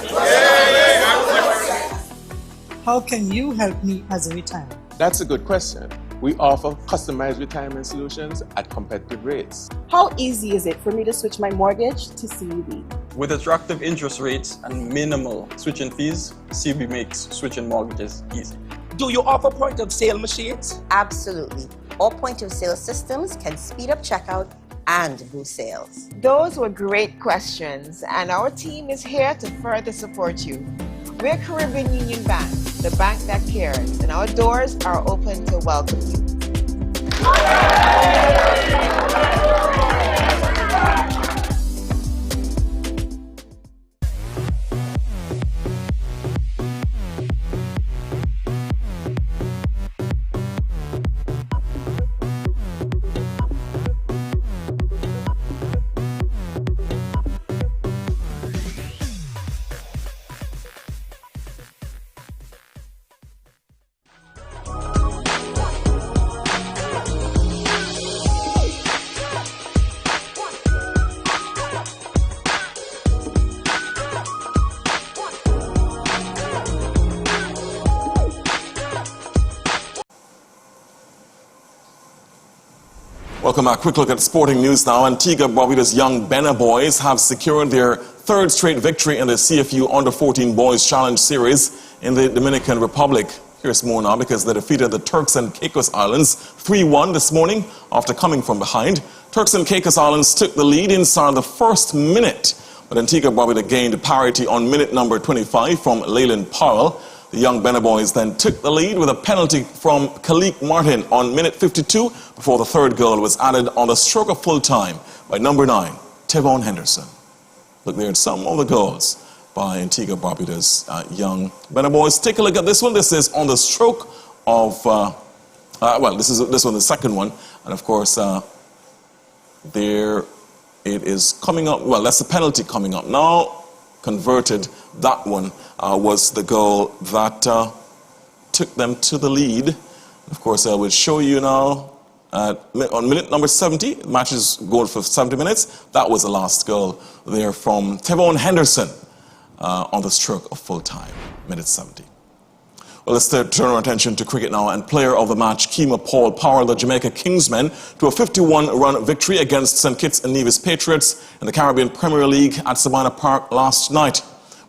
How can you help me as a retiree?
That's a good question. We offer customized retirement solutions at competitive rates.
How easy is it for me to switch my mortgage to CUB?
With attractive interest rates and minimal switching fees, CUB makes switching mortgages easy.
Do you offer point-of-sale machines?
Absolutely. All point-of-sale systems can speed up checkout and boost sales.
Those were great questions, and our team is here to further support you. We're Caribbean Union Bank, the bank that cares, and our doors are open to welcome you.
Welcome back. Quick look at sporting news now. Antigua Barbuda's young Benna boys have secured their third straight victory in the CFU Under-14 Boys Challenge Series in the Dominican Republic. Here's more now because they defeated the Turks and Caicos Islands 3-1 this morning after coming from behind. Turks and Caicos Islands took the lead inside the first minute, but Antigua Barbuda gained parity on minute number 25 from Leyland Powell. The young Benna boys then took the lead with a penalty from Khalik Martin on minute 52 before the third goal was added on the stroke of full time by number 9, Tevon Henderson. Look there at some of the goals by Antigua Barbuda's young Benna boys. Take a look at this one. This is on the stroke of, this one, the second one. And of course, there it is coming up. Well, that's the penalty coming up now. Converted, that one was the goal that took them to the lead. Of course, I will show you now on minute number 70. The match is going for 70 minutes. That was the last goal there from Tevon Henderson on the stroke of full time, minute 70. Well, let's turn our attention to cricket now, and player of the match, Keema Paul, powered the Jamaica Kingsmen to a 51-run victory against St. Kitts and Nevis Patriots in the Caribbean Premier League at Sabina Park last night.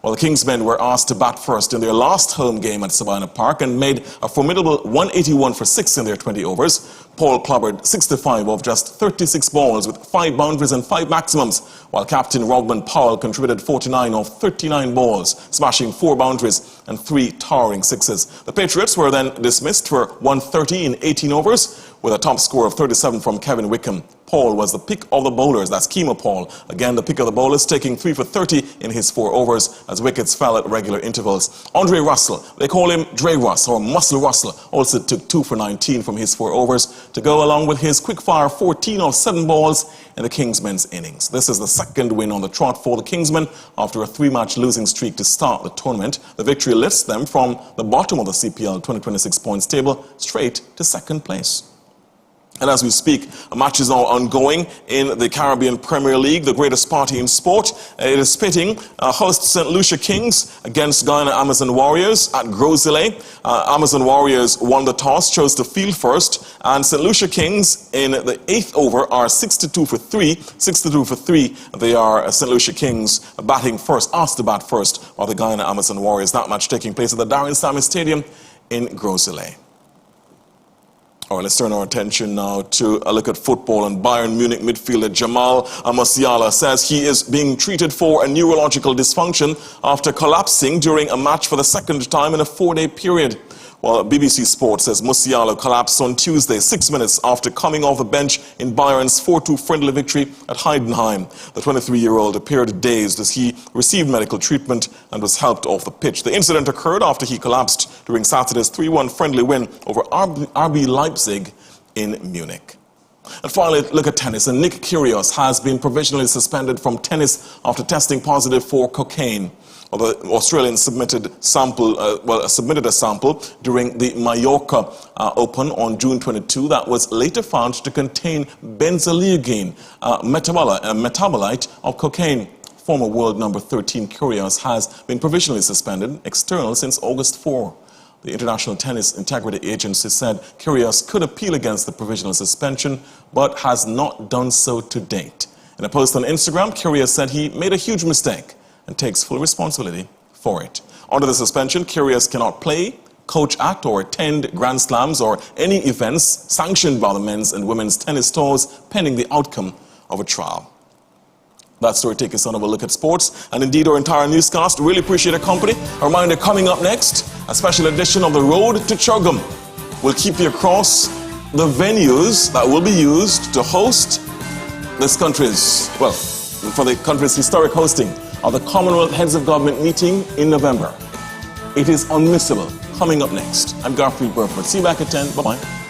Well, the Kingsmen were asked to bat first in their last home game at Sabina Park and made a formidable 181 for 6 in their 20 overs. Paul clobbered 65 of just 36 balls with 5 boundaries and 5 maximums, while captain Rodman Powell contributed 49 of 39 balls, smashing 4 boundaries and 3 towering sixes. The Patriots were then dismissed for 130 in 18 overs, with a top score of 37 from Kevin Wickham. Paul was the pick of the bowlers. That's Keema Paul. Again, the pick of the bowlers, taking 3 for 30 in his 4 overs as wickets fell at regular intervals. Andre Russell, they call him Dre Russ or Muscle Russell, also took 2 for 19 from his 4 overs to go along with his quick-fire 14 of 7 balls in the Kingsmen's innings. This is the second win on the trot for the Kingsmen after a 3-match losing streak to start the tournament. The victory lifts them from the bottom of the CPL 2026 points table straight to second place. And as we speak, a match is now ongoing in the Caribbean Premier League, the greatest party in sport. It is pitting host St. Lucia Kings against Guyana Amazon Warriors at Gros Islet. Amazon Warriors won the toss, chose to field first, and St. Lucia Kings in the 8th over are 62 for 3. 62 for 3, they are St. Lucia Kings batting first, asked to bat first, while the Guyana Amazon Warriors. That match taking place at the Darren Sammy Stadium in Gros Islet. All right, let's turn our attention now to a look at football. And Bayern Munich midfielder Jamal Musiala says he is being treated for a neurological dysfunction after collapsing during a match for the second time in a 4-day period. Well, BBC Sport says Musiala collapsed on Tuesday, 6 minutes after coming off the bench in Bayern's 4-2 friendly victory at Heidenheim. The 23-year-old appeared dazed as he received medical treatment and was helped off the pitch. The incident occurred after he collapsed during Saturday's 3-1 friendly win over RB Leipzig in Munich. And finally, look at tennis. And Nick Kyrgios has been provisionally suspended from tennis after testing positive for cocaine. Well, the Australian submitted a sample during the Mallorca Open on June 22 that was later found to contain benzaldehyde, a metabolite of cocaine. Former world number 13 Kyrgios has been provisionally suspended external since August 4. The International Tennis Integrity Agency said Kyrgios could appeal against the provisional suspension, but has not done so to date. In a post on Instagram, Kyrgios said he made a huge mistake and takes full responsibility for it. Under the suspension, Kyrgios cannot play, coach at, or attend Grand Slams or any events sanctioned by the men's and women's tennis tours pending the outcome of a trial. That story takes us on over a look at sports and indeed our entire newscast. Really appreciate your company. A reminder, coming up next, a special edition of The Road to Chogum. We'll keep you across the venues that will be used to host this country's, well, for the country's historic hosting of the Commonwealth Heads of Government meeting in November. It is unmissable. Coming up next. I'm Garfield Burford. See you back at 10. Bye-bye.